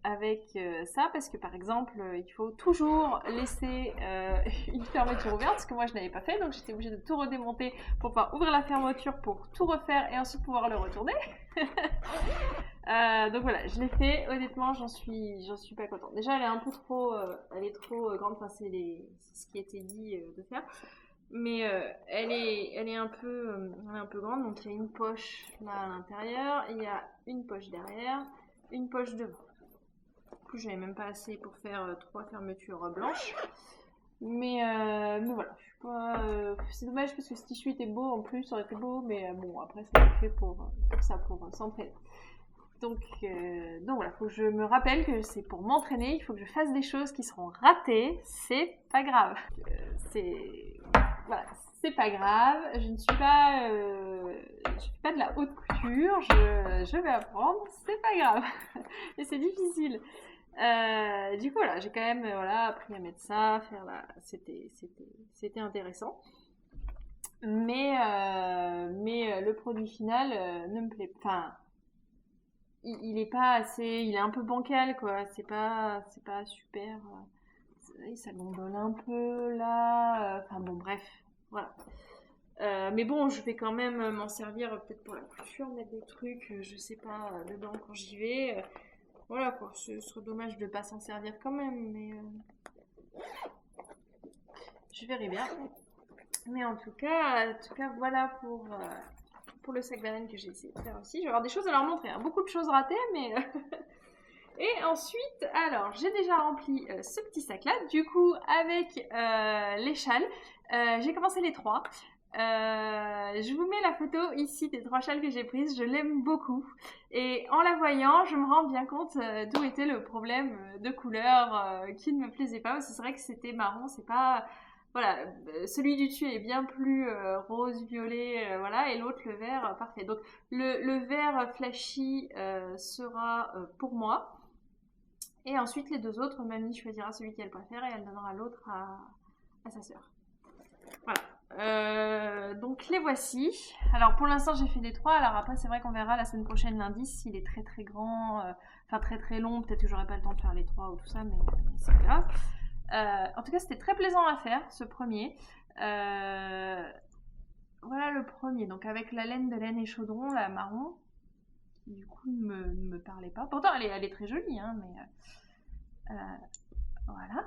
avec ça, parce que par exemple, il faut toujours laisser une fermeture ouverte, parce que moi je n'avais pas fait, donc j'étais obligée de tout redémonter pour pouvoir ouvrir la fermeture, pour tout refaire et ensuite pouvoir le retourner. Donc voilà, je l'ai fait. Honnêtement, j'en suis pas contente. Déjà, elle est un peu trop, elle est trop grande. Enfin, c'est ce qui était dit de faire. Mais elle est un peu grande, donc il y a une poche là à l'intérieur, il y a une poche derrière, une poche devant. Du coup, j'avais même pas assez pour faire 3 fermetures blanches. Mais voilà, je suis pas. C'est dommage parce que ce tissu était beau en plus, ça aurait été beau, mais bon, après, c'est fait pour ça, pour s'entraîner. Donc voilà, faut que je me rappelle que c'est pour m'entraîner, il faut que je fasse des choses qui seront ratées, c'est pas grave. C'est. Voilà, c'est pas grave, je ne suis pas. Je fais pas de la haute couture, je vais apprendre, c'est pas grave. Et c'est difficile. Du coup, voilà, j'ai quand même voilà, appris à mettre ça, faire la. C'était intéressant. Mais le produit final ne me plaît pas. Enfin, il est pas assez. Il est un peu bancal, quoi. C'est pas super. Ça gondole un peu là. Enfin, bon, bref. Voilà. Mais bon, je vais quand même m'en servir peut-être pour la couture, mettre des trucs, je sais pas, dedans quand j'y vais. Voilà quoi, ce serait dommage de pas s'en servir quand même, mais je verrai bien. Mais en tout cas voilà pour le sac baleine que j'ai essayé de faire aussi. Je vais avoir des choses à leur montrer, hein. Beaucoup de choses ratées, mais... Et ensuite, alors, j'ai déjà rempli ce petit sac-là. Du coup, avec les châles, j'ai commencé les 3. Je vous mets la photo ici des 3 châles que j'ai prises, je l'aime beaucoup. Et en la voyant, je me rends bien compte d'où était le problème de couleur qui ne me plaisait pas. Parce que c'est vrai que c'était marron, c'est pas... Voilà, celui du dessus est bien plus rose, violet, voilà, et l'autre le vert, parfait. Donc le vert flashy sera pour moi. Et ensuite, les 2 autres, mamie choisira celui qu'elle préfère et elle donnera l'autre à sa sœur. Voilà. Donc les voici. Alors pour l'instant j'ai fait les 3. Alors après c'est vrai qu'on verra la semaine prochaine lundi s'il est très très grand, enfin très très long. Peut-être que j'aurai pas le temps de faire les 3 ou tout ça, mais c'est pas grave. En tout cas c'était très plaisant à faire ce premier. Voilà le premier. Donc avec la laine de laine et chaudron, la marron, qui du coup ne me parlait pas. Pourtant elle est très jolie, hein, mais voilà.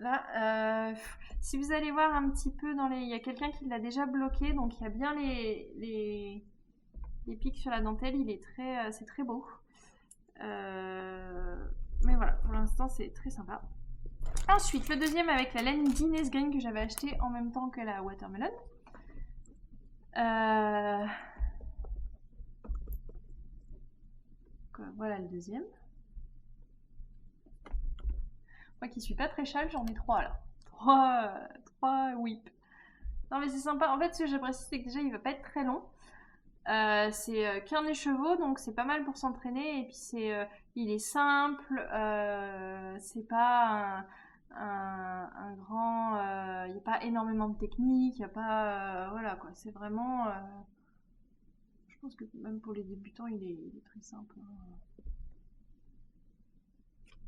Là, si vous allez voir un petit peu dans les... Il y a quelqu'un qui l'a déjà bloqué, donc il y a bien les pics sur la dentelle, c'est très beau. Mais voilà, pour l'instant c'est très sympa. Ensuite, le deuxième avec la laine d'Inès Green que j'avais acheté en même temps que la Watermelon. Voilà le deuxième. Moi qui suis pas très châle, j'en ai 3 là. 3 whips. Non mais c'est sympa. En fait, ce que j'apprécie, c'est que déjà il va pas être très long. C'est qu'un écheveau, donc c'est pas mal pour s'entraîner. Et puis il est simple. C'est pas un grand. Il n'y a pas énormément de technique. Il y a pas. Voilà quoi. C'est vraiment. Je pense que même pour les débutants, il est très simple.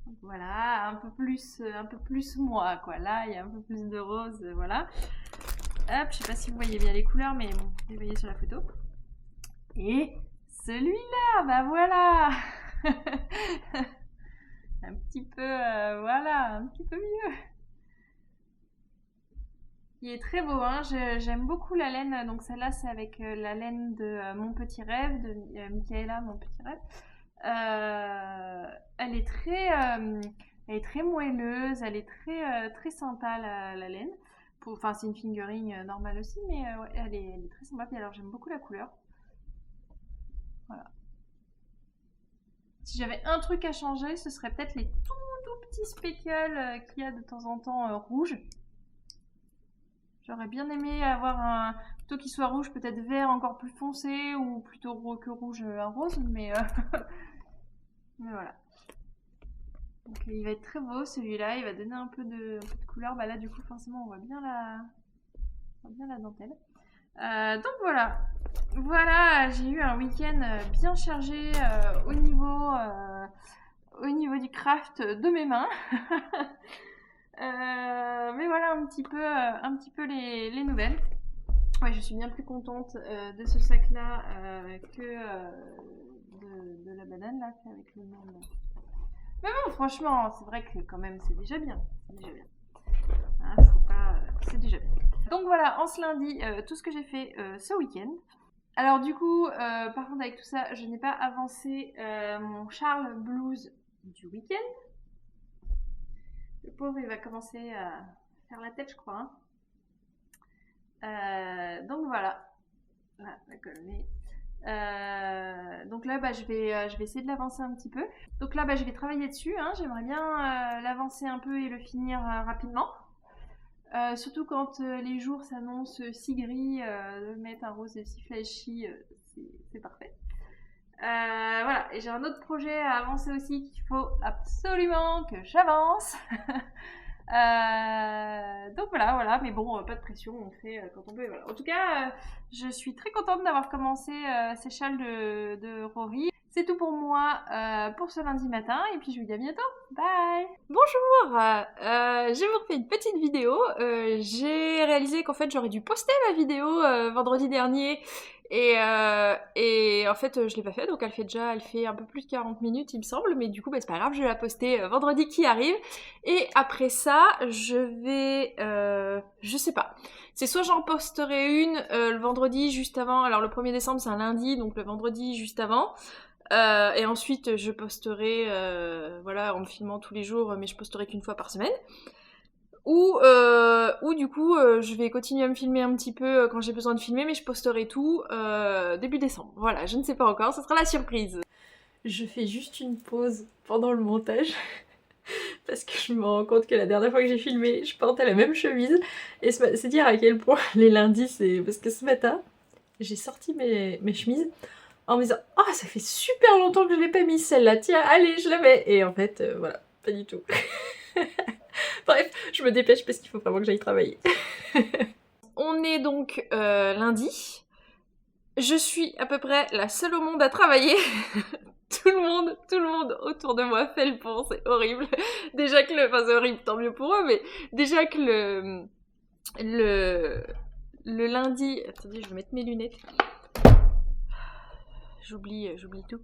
Donc voilà, un peu plus moi quoi. Là, il y a un peu plus de rose, voilà. Hop, je sais pas si vous voyez bien les couleurs, mais bon, vous les voyez sur la photo. Et celui-là, bah voilà. Un petit peu, voilà, un petit peu mieux. Il est très beau, hein. J'aime beaucoup la laine. Donc celle-là, c'est avec la laine de Mon Petit Rêve, de Michaela, Mon Petit Rêve. Elle est très moelleuse, elle est très sympa la laine. Enfin, c'est une fingering normale aussi, mais ouais, elle est très sympa. Puis alors, j'aime beaucoup la couleur. Voilà. Si j'avais un truc à changer, ce serait peut-être les tout petits speckles qu'il y a de temps en temps rouges. J'aurais bien aimé avoir plutôt qu'il soit rouge, peut-être vert encore plus foncé, ou plutôt que rouge un rose, mais voilà. Donc il va être très beau celui-là, il va donner un peu de couleur. Bah là du coup forcément on voit bien la dentelle. Donc voilà. Voilà, j'ai eu un week-end bien chargé au niveau du craft de mes mains. Mais voilà un petit peu les nouvelles. Ouais, je suis bien plus contente de ce sac-là que de la banane là, fait avec le nom. Mais bon, franchement, c'est vrai que quand même, c'est déjà bien. C'est déjà bien. Hein, faut pas... c'est déjà bien. Donc voilà, en ce lundi, tout ce que j'ai fait ce week-end. Alors du coup, par contre avec tout ça, je n'ai pas avancé mon Charles Blues du week-end. Le pauvre, il va commencer à faire la tête, je crois. Hein. Donc voilà. Voilà, la colonnée. Donc là, je vais essayer de l'avancer un petit peu. Donc là, je vais travailler dessus. Hein. J'aimerais bien l'avancer un peu et le finir rapidement. Surtout quand les jours s'annoncent si gris, de mettre un rose si flashy, c'est parfait. Voilà, et j'ai un autre projet à avancer aussi qu'il faut absolument que j'avance. Donc voilà, mais bon, pas de pression, on fait quand on peut. Voilà. En tout cas, je suis très contente d'avoir commencé ces châles de Rory. C'est tout pour moi pour ce lundi matin, et puis je vous dis à bientôt. Bye. Bonjour, je vous refais une petite vidéo. J'ai réalisé qu'en fait j'aurais dû poster ma vidéo vendredi dernier. Et en fait je l'ai pas fait, donc elle fait un peu plus de 40 minutes il me semble, mais du coup c'est pas grave, je vais la poster vendredi qui arrive. Et après ça je vais je sais pas, c'est soit j'en posterai une le vendredi juste avant, alors le 1er décembre c'est un lundi, donc le vendredi juste avant, et ensuite je posterai voilà, en me filmant tous les jours, mais je posterai qu'une fois par semaine. Ou du coup je vais continuer à me filmer un petit peu quand j'ai besoin de filmer, mais je posterai tout début décembre. Voilà, je ne sais pas encore, ce sera la surprise. Je fais juste une pause pendant le montage parce que je me rends compte que la dernière fois que j'ai filmé, je portais la même chemise. Et c'est dire à quel point les lundis, c'est... Parce que ce matin, j'ai sorti mes chemises en me disant « Oh, ça fait super longtemps que je l'ai pas mis celle-là, tiens, allez, je la mets !» Et en fait, voilà, pas du tout. Bref, je me dépêche parce qu'il faut vraiment que j'aille travailler. On est donc lundi. Je suis à peu près la seule au monde à travailler. Tout le monde autour de moi fait le pont, c'est horrible. Déjà que enfin c'est horrible, tant mieux pour eux, mais déjà que le lundi... Attendez, je vais mettre mes lunettes. J'oublie tout.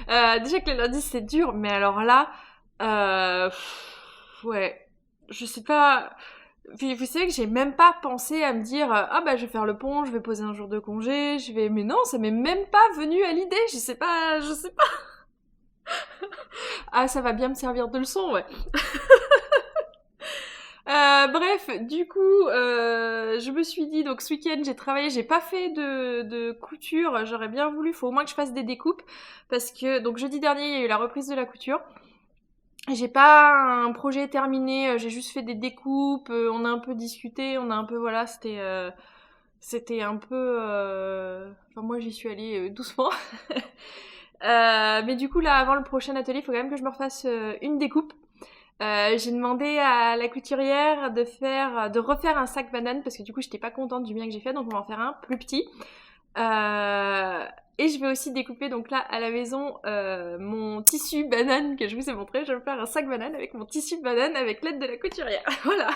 Déjà que le lundi c'est dur, mais alors là, ouais, je sais pas. Vous savez que j'ai même pas pensé à me dire ah je vais faire le pont, je vais poser un jour de congé, mais non, ça m'est même pas venu à l'idée, je sais pas. Ah, ça va bien me servir de leçon, ouais. Bref, du coup, je me suis dit, donc ce week-end j'ai travaillé, j'ai pas fait de couture, j'aurais bien voulu, faut au moins que je fasse des découpes, parce que, donc jeudi dernier, il y a eu la reprise de la couture. J'ai pas un projet terminé, j'ai juste fait des découpes, on a un peu discuté, on a un peu, voilà, c'était un peu... Enfin, moi j'y suis allée doucement. Mais du coup, là, avant le prochain atelier, il faut quand même que je me refasse une découpe. J'ai demandé à la couturière de refaire un sac banane parce que du coup j'étais pas contente du mien que j'ai fait, donc on va en faire un plus petit. Et je vais aussi découper donc là à la maison mon tissu banane que je vous ai montré. Je vais faire un sac banane avec mon tissu banane avec l'aide de la couturière. Voilà.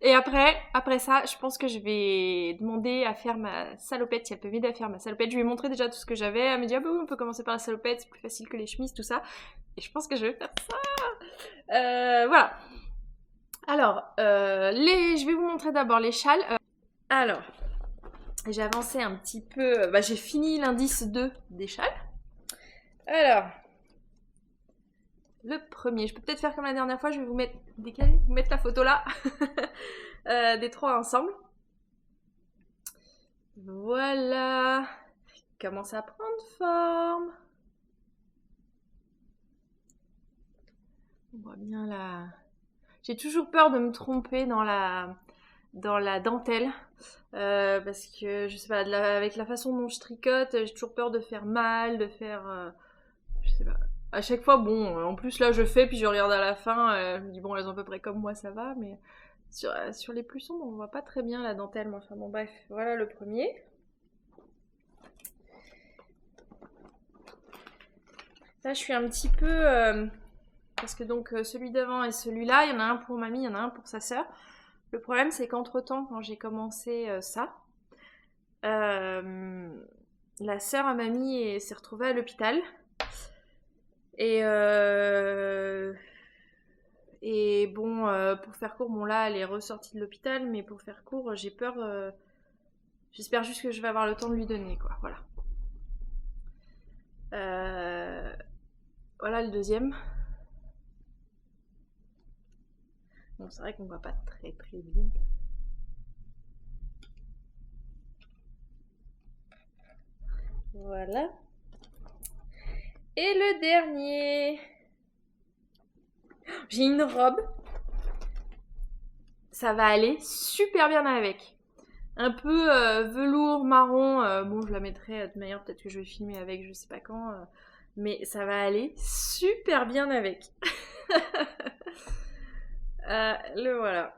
Et après ça, je pense que je vais demander à faire ma salopette, si elle peut m'aider à faire ma salopette. Je lui ai montré déjà tout ce que j'avais. Elle m'a dit, ah bah oui, on peut commencer par la salopette, c'est plus facile que les chemises, tout ça. Et je pense que je vais faire ça. Voilà. Alors, je vais vous montrer d'abord les châles. Alors, j'ai avancé un petit peu. J'ai fini l'indice 2 des châles. Alors, le premier, je peux peut-être faire comme la dernière fois, je vais vous mettre la photo là. Des trois ensemble. Voilà. Il commence à prendre forme. On voit bien là. J'ai toujours peur de me tromper dans la dentelle. Parce que, je sais pas, avec la façon dont je tricote, j'ai toujours peur de faire mal, je sais pas. À chaque fois, bon, en plus là je fais, puis je regarde à la fin, je me dis bon, elles ont à peu près comme moi, ça va, mais sur les plus sombres, on voit pas très bien la dentelle, mais enfin bon, bref, voilà le premier. Là, je suis un petit peu... parce que donc celui d'avant et celui-là, il y en a un pour mamie, il y en a un pour sa sœur. Le problème, c'est qu'entre-temps, quand j'ai commencé ça, La sœur à mamie s'est retrouvée à l'hôpital. Et, bon, pour faire court, bon là, elle est ressortie de l'hôpital, mais pour faire court, j'ai peur. J'espère juste que je vais avoir le temps de lui donner, quoi. Voilà. Voilà le deuxième. Bon, c'est vrai qu'on voit pas très très bien. Voilà. Et le dernier. J'ai une robe. Ça va aller super bien avec. Un peu velours marron. Bon, je la mettrai de manière, peut-être que je vais filmer avec, je sais pas quand. Mais ça va aller super bien avec. Le voilà.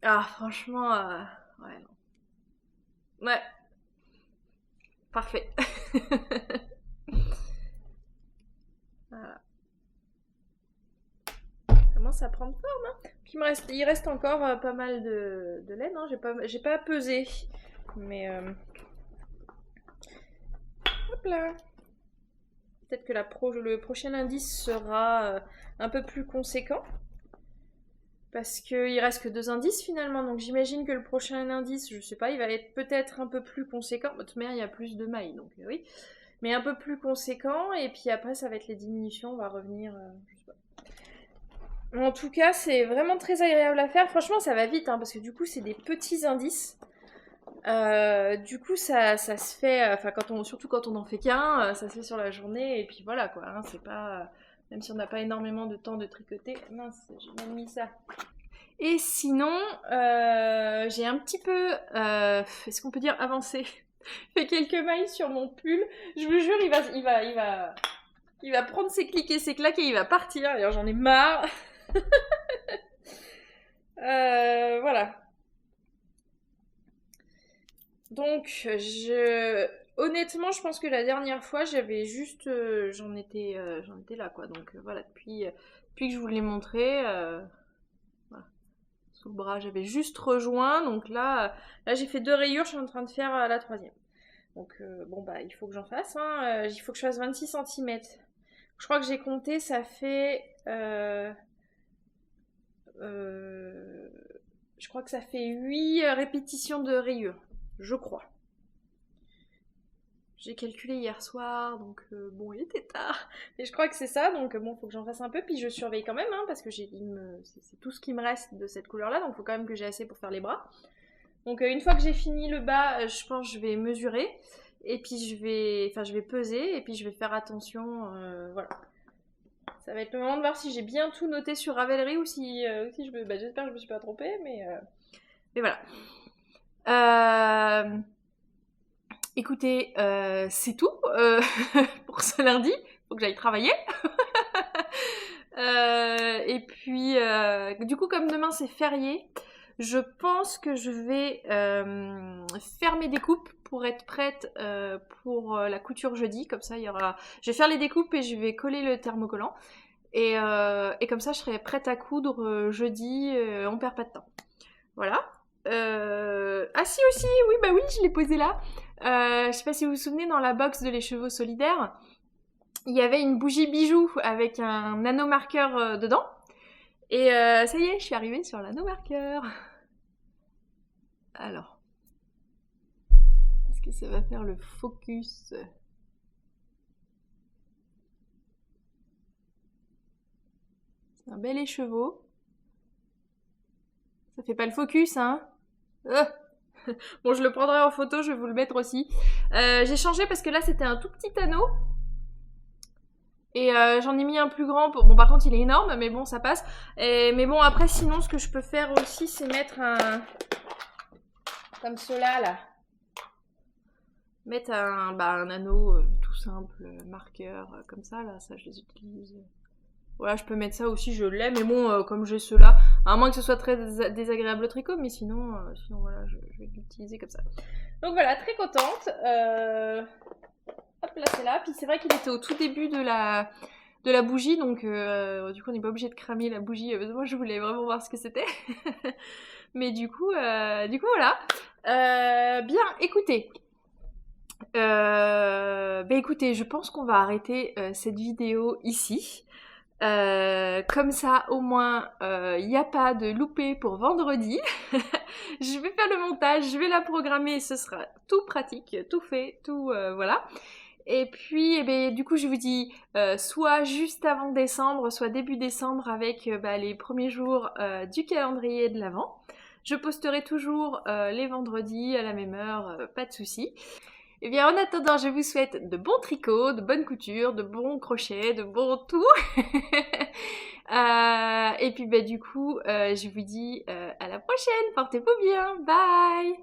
Ah, franchement, ouais. Ouais. Parfait. Voilà. Commence à prendre forme, hein. Puis il reste encore pas mal de laine, hein. J'ai pas pesé. Mais hop là. Peut-être que le prochain indice sera un peu plus conséquent. Parce qu'il reste que 2 indices finalement. Donc j'imagine que le prochain indice, je sais pas, il va être peut-être un peu plus conséquent. De toute manière, il y a plus de mailles, donc oui. Mais un peu plus conséquent. Et puis après, ça va être les diminutions. On va revenir. Je sais pas. En tout cas, c'est vraiment très agréable à faire. Franchement, ça va vite, hein, parce que du coup, c'est des petits indices. Du coup, ça se fait, enfin, surtout quand on n'en fait qu'un, ça se fait sur la journée, et puis voilà quoi, hein, c'est pas. Même si on n'a pas énormément de temps de tricoter. Mince, j'ai mal mis ça. Et sinon, j'ai un petit peu, est-ce qu'on peut dire avancé, fait quelques mailles sur mon pull. Je vous jure, il va prendre ses clics et ses claques et il va partir. D'ailleurs, j'en ai marre. Voilà. Donc, honnêtement, je pense que la dernière fois, j'avais juste, j'en étais là, quoi. Donc voilà, depuis que je vous l'ai montré, voilà. Sous le bras, j'avais juste rejoint. Donc là, j'ai fait 2 rayures, je suis en train de faire la 3e. Donc bon bah, il faut que j'en fasse, hein. Il faut que je fasse 26 cm. Je crois que j'ai compté, ça fait, je crois que ça fait 8 répétitions de rayures, je crois. J'ai calculé hier soir, donc bon, il était tard. Mais je crois que c'est ça, donc bon, faut que j'en fasse un peu. Puis je surveille quand même, hein, parce que c'est tout ce qui me reste de cette couleur-là, donc faut quand même que j'ai assez pour faire les bras. Donc une fois que j'ai fini le bas, je pense que je vais mesurer. Et puis je vais peser, et puis je vais faire attention, voilà. Ça va être le moment de voir si j'ai bien tout noté sur Ravelry ou si j'espère que je me suis pas trompée, mais voilà. Écoutez, c'est tout pour ce lundi. Faut que j'aille travailler. Et puis, du coup, comme demain c'est férié, je pense que je vais faire mes découpes pour être prête pour la couture jeudi. Comme ça, je vais faire les découpes et je vais coller le thermocollant. Et comme ça, je serai prête à coudre jeudi. On perd pas de temps. Voilà. Ah si aussi, oui, bah oui, je l'ai posé là. Je sais pas si vous vous souvenez, dans la box de Les Chevaux Solidaires, il y avait une bougie bijou avec un nanomarqueur dedans. Et ça y est, je suis arrivée sur l'nanomarqueur. Alors, est-ce que ça va faire le focus? C'est un bel écheveau. Ça fait pas le focus, hein? Bon, je le prendrai en photo, je vais vous le mettre aussi. J'ai changé parce que là, c'était un tout petit anneau. Et j'en ai mis un plus grand. Bon, par contre, il est énorme, mais bon, ça passe. Mais bon, après, sinon, ce que je peux faire aussi, c'est mettre un... Comme cela, là. Mettre un anneau tout simple, marqueur, comme ça, là. Ça, je les utilise. Voilà, je peux mettre ça aussi, je l'ai. Mais bon, comme j'ai ceux-là, à moins que ce soit très désagréable au tricot, mais sinon voilà, je vais l'utiliser comme ça. Donc voilà, très contente. Hop là, c'est là. Puis c'est vrai qu'il était au tout début de la bougie, donc du coup on n'est pas obligé de cramer la bougie. Moi je voulais vraiment voir ce que c'était. Mais du coup voilà. Bien, écoutez, Bah écoutez, je pense qu'on va arrêter cette vidéo ici. Comme ça, au moins, il n'y a pas de loupé pour vendredi. Je vais faire le montage, je vais la programmer, ce sera tout pratique, tout fait, tout voilà. Et puis, eh ben, du coup, je vous dis soit juste avant décembre, soit début décembre avec les premiers jours du calendrier de l'Avent. Je posterai toujours les vendredis à la même heure, pas de souci. Eh bien, en attendant, je vous souhaite de bons tricots, de bonnes coutures, de bons crochets, de bons tout. Et puis, du coup, je vous dis à la prochaine. Portez-vous bien. Bye!